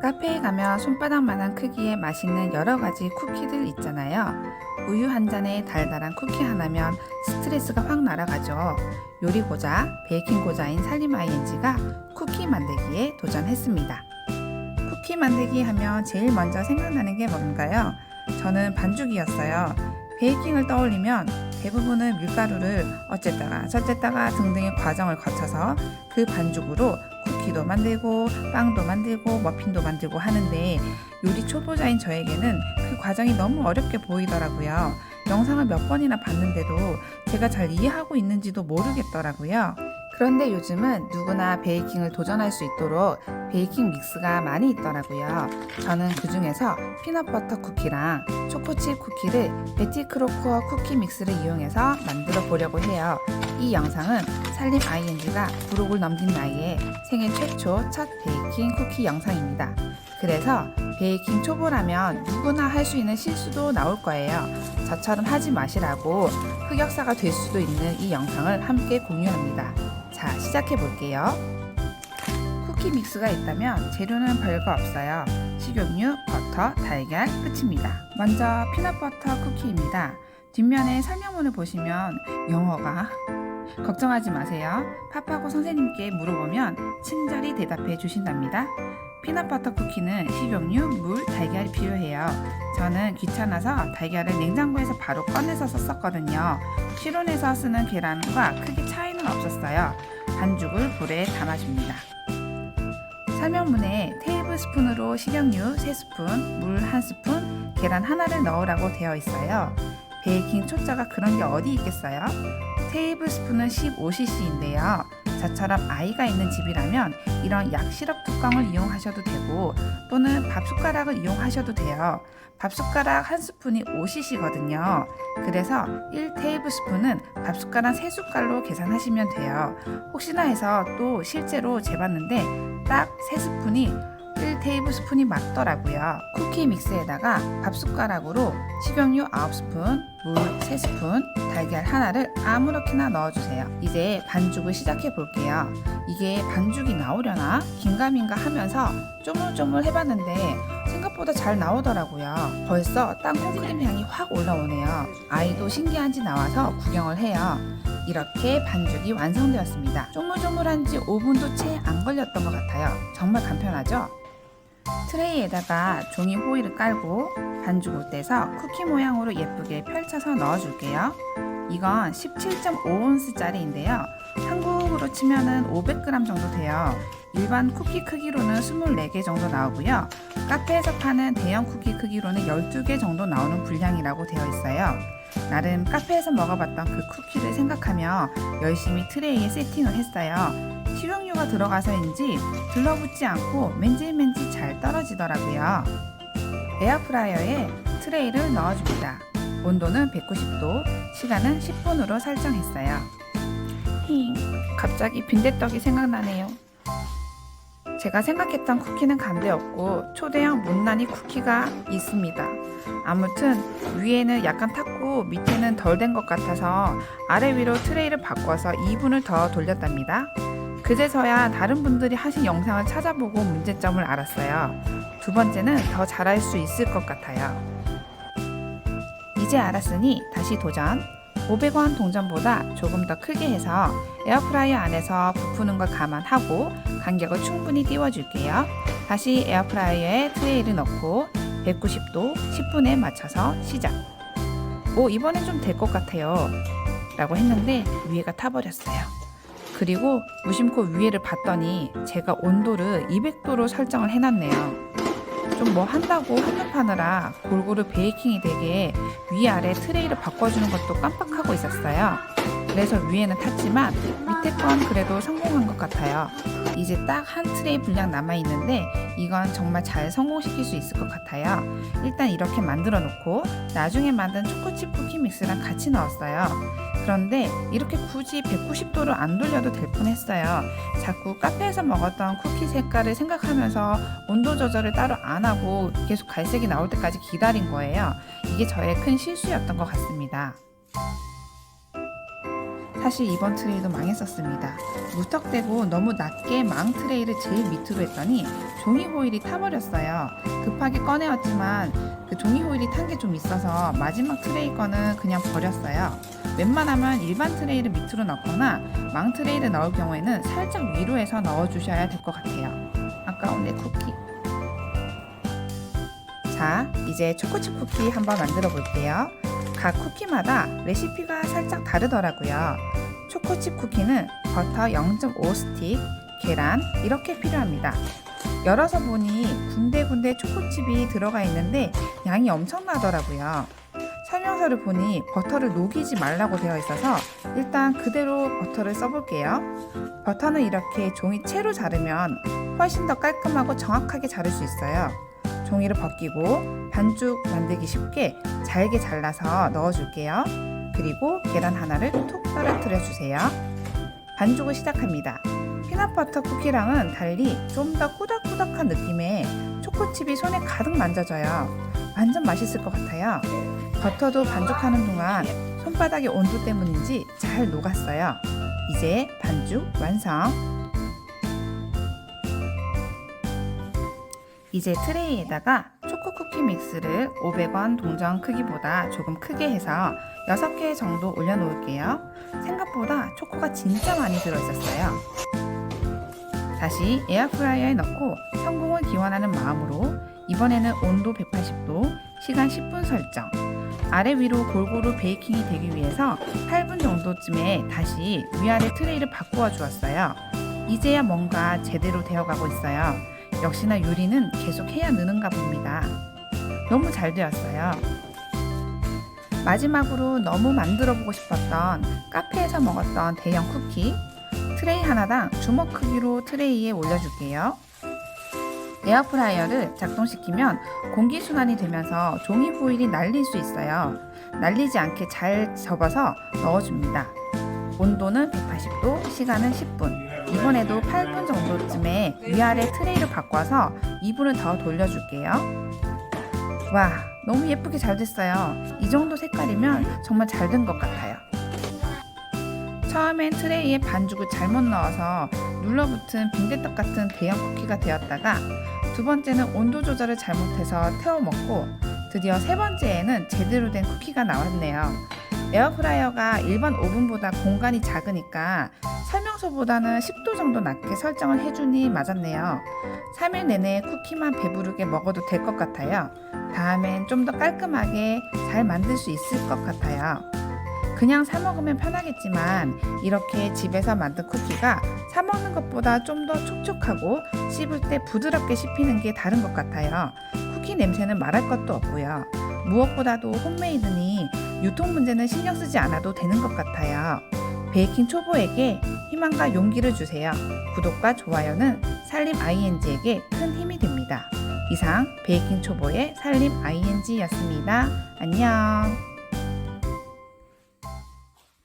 카페에 가면 손바닥만한 크기의 맛있는 여러 가지 쿠키들 있잖아요. 우유 한 잔에 달달한 쿠키 하나면 스트레스가 확 날아가죠. 요리 고자, 베이킹 고자인 살림 ING가 쿠키 만들기에 도전했습니다. 쿠키 만들기 하면 제일 먼저 생각나는 게 뭔가요? 저는 반죽이었어요. 베이킹을 떠올리면 대부분은 밀가루를 어쨌다가 저쨌다가 등등의 과정을 거쳐서 그 반죽으로 쿠키도 만들고 빵도 만들고 머핀도 만들고 하는데 요리 초보자인 저에게는 그 과정이 너무 어렵게 보이더라고요. 영상을 몇 번이나 봤는데도 제가 잘 이해하고 있는지도 모르겠더라고요. 그런데 요즘은 누구나 베이킹을 도전할 수 있도록 베이킹 믹스가 많이 있더라고요. 저는 그 중에서 피넛버터 쿠키랑 초코칩 쿠키를 베티 크로커 쿠키 믹스를 이용해서 만들어 보려고 해요. 이 영상은 살림 ING가 부록을 넘긴 나이에 생애 최초 첫 베이킹 쿠키 영상입니다. 그래서 베이킹 초보라면 누구나 할 수 있는 실수도 나올 거예요. 저처럼 하지 마시라고 흑역사가 될 수도 있는 이 영상을 함께 공유합니다. 자, 시작해 볼게요. 쿠키 믹스가 있다면 재료는 별거 없어요. 식용유, 버터, 달걀 끝입니다. 먼저 피넛버터 쿠키입니다. 뒷면에 설명문을 보시면 영어가 걱정하지 마세요. 팝하고 선생님께 물어보면 친절히 대답해 주신답니다. 피넛버터 쿠키는 식용유, 물, 달걀이 필요해요. 저는 귀찮아서 달걀을 냉장고에서 바로 꺼내서 썼었거든요. 실온에서 쓰는 계란과 크게 차이는 없었어요. 반죽을 볼에 담아줍니다. 설명문에 테이블 스푼으로 식용유 3스푼, 물 1스푼, 계란 하나를 넣으라고 되어 있어요. 베이킹 초짜가 그런 게 어디 있겠어요? 테이블 스푼은 15cc인데요. 저처럼 아이가 있는 집이라면 이런 약시럽 뚜껑을 이용하셔도 되고 또는 밥숟가락을 이용하셔도 돼요. 밥숟가락 한 스푼이 5cc거든요. 그래서 1테이블스푼은 밥숟가락 3숟갈로 계산하시면 돼요. 혹시나 해서 또 실제로 재봤는데 딱 3스푼이 1테이블스푼이 맞더라고요. 쿠키 믹스에다가 밥숟가락으로 식용유 9스푼, 물 3스푼, 달걀 하나를 아무렇게나 넣어주세요. 이제 반죽을 시작해 볼게요. 이게 반죽이 나오려나 긴가민가 하면서 쪼물쪼물 해봤는데 생각보다 잘 나오더라고요. 벌써 땅콩크림 향이 확 올라오네요. 아이도 신기한지 나와서 구경을 해요. 이렇게 반죽이 완성되었습니다. 쪼물쪼물한지 5분도 채 안 걸렸던 것 같아요. 정말 간편하죠? 트레이에다가 종이 호일을 깔고 반죽을 떼서 쿠키 모양으로 예쁘게 펼쳐서 넣어줄게요. 이건 17.5온스짜리인데요. 한국으로 치면은 500g 정도 돼요. 일반 쿠키 크기로는 24개 정도 나오고요. 카페에서 파는 대형 쿠키 크기로는 12개 정도 나오는 분량이라고 되어 있어요. 나름 카페에서 먹어봤던 그 쿠키를 생각하며 열심히 트레이에 세팅을 했어요. 식용유가 들어가서인지 들러붙지 않고 맨질맨질 잘 떨어지더라고요. 에어프라이어에 트레이를 넣어줍니다. 온도는 190도, 시간은 10분으로 설정했어요. 갑자기 빈대떡이 생각나네요. 제가 생각했던 쿠키는 간대였고 초대형 못난이 쿠키가 있습니다. 아무튼 위에는 약간 탔고 밑에는 덜 된 것 같아서 아래 위로 트레이를 바꿔서 2분을 더 돌렸답니다. 그제서야 다른 분들이 하신 영상을 찾아보고 문제점을 알았어요. 두 번째는 더 잘할 수 있을 것 같아요. 이제 알았으니 다시 도전. 500원 동전보다 조금 더 크게 해서 에어프라이어 안에서 부푸는 걸 감안하고 간격을 충분히 띄워줄게요. 다시 에어프라이어에 트레이를 넣고 190도 10분에 맞춰서 시작. 이번엔 좀 될 것 같아요 라고 했는데 위에가 타버렸어요. 그리고 무심코 위에를 봤더니 제가 온도를 200도로 설정을 해놨네요. 좀 뭐 한다고 한눈파느라 골고루 베이킹이 되게 위아래 트레이를 바꿔주는 것도 깜빡하고 있었어요. 그래서 위에는 탔지만 밑에 건 그래도 성공한 것 같아요. 이제 딱 한 트레이 분량 남아있는데 이건 정말 잘 성공시킬 수 있을 것 같아요. 일단 이렇게 만들어 놓고 나중에 만든 초코칩 쿠키 믹스랑 같이 넣었어요. 그런데 이렇게 굳이 190도로 안 돌려도 될 뻔했어요. 자꾸 카페에서 먹었던 쿠키 색깔을 생각하면서 온도 조절을 따로 안 하고 계속 갈색이 나올 때까지 기다린 거예요. 이게 저의 큰 실수였던 것 같습니다. 사실 이번 트레이도 망했었습니다. 무턱대고 너무 낮게 망 트레이를 제일 밑으로 했더니 종이 호일이 타버렸어요. 급하게 꺼내왔지만 그 종이 호일이 탄 게 좀 있어서 마지막 트레이 거는 그냥 버렸어요. 웬만하면 일반 트레이를 밑으로 넣거나 망 트레이를 넣을 경우에는 살짝 위로 해서 넣어주셔야 될 것 같아요. 아까운 내 쿠키. 자, 이제 초코칩 쿠키 한번 만들어 볼게요. 각 쿠키마다 레시피가 살짝 다르더라고요. 초코칩 쿠키는 버터 0.5스틱, 계란 이렇게 필요합니다. 열어서 보니 군데군데 초코칩이 들어가 있는데 양이 엄청나더라고요. 설명서를 보니 버터를 녹이지 말라고 되어 있어서 일단 그대로 버터를 써볼게요. 버터는 이렇게 종이 채로 자르면 훨씬 더 깔끔하고 정확하게 자를 수 있어요. 종이를 벗기고 반죽 만들기 쉽게 잘게 잘라서 넣어줄게요. 그리고 계란 하나를 톡 떨어뜨려 주세요. 반죽을 시작합니다. 피넛버터 쿠키랑은 달리 좀 더 꾸덕꾸덕한 느낌의 초코칩이 손에 가득 만져져요. 완전 맛있을 것 같아요. 버터도 반죽하는 동안 손바닥의 온도 때문인지 잘 녹았어요. 이제 반죽 완성! 이제 트레이에다가 초코 쿠키 믹스를 500원 동전 크기보다 조금 크게 해서 6개 정도 올려놓을게요. 생각보다 초코가 진짜 많이 들어있었어요. 다시 에어프라이어에 넣고 성공을 기원하는 마음으로 이번에는 온도 180도, 시간 10분 설정. 아래 위로 골고루 베이킹이 되기 위해서 8분 정도쯤에 다시 위아래 트레이를 바꾸어 주었어요. 이제야 뭔가 제대로 되어가고 있어요. 역시나 요리는 계속 해야 느는가 봅니다. 너무 잘 되었어요. 마지막으로 너무 만들어보고 싶었던 카페에서 먹었던 대형 쿠키, 트레이 하나당 주먹 크기로 트레이에 올려줄게요. 에어프라이어를 작동시키면 공기순환이 되면서 종이 호일이 날릴 수 있어요. 날리지 않게 잘 접어서 넣어줍니다. 온도는 180도, 시간은 10분. 이번에도 8분 정도쯤에 위아래 트레이를 바꿔서 2분을 더 돌려줄게요. 와, 너무 예쁘게 잘 됐어요. 이 정도 색깔이면 정말 잘 된 것 같아요. 처음엔 트레이에 반죽을 잘못 넣어서 눌러붙은 빈대떡 같은 대형 쿠키가 되었다가 두 번째는 온도 조절을 잘못해서 태워 먹고 드디어 세 번째에는 제대로 된 쿠키가 나왔네요. 에어프라이어가 일반 오븐보다 공간이 작으니까 설명서보다는 10도 정도 낮게 설정을 해주니 맞았네요. 3일 내내 쿠키만 배부르게 먹어도 될 것 같아요. 다음엔 좀 더 깔끔하게 잘 만들 수 있을 것 같아요. 그냥 사 먹으면 편하겠지만 이렇게 집에서 만든 쿠키가 사 먹는 것보다 좀 더 촉촉하고 씹을 때 부드럽게 씹히는 게 다른 것 같아요. 쿠키 냄새는 말할 것도 없고요. 무엇보다도 홈메이드니 유통 문제는 신경 쓰지 않아도 되는 것 같아요. 베이킹 초보에게 희망과 용기를 주세요. 구독과 좋아요는 살림 ING에게 큰 힘이 됩니다. 이상 베이킹 초보의 살림 ING였습니다. 안녕.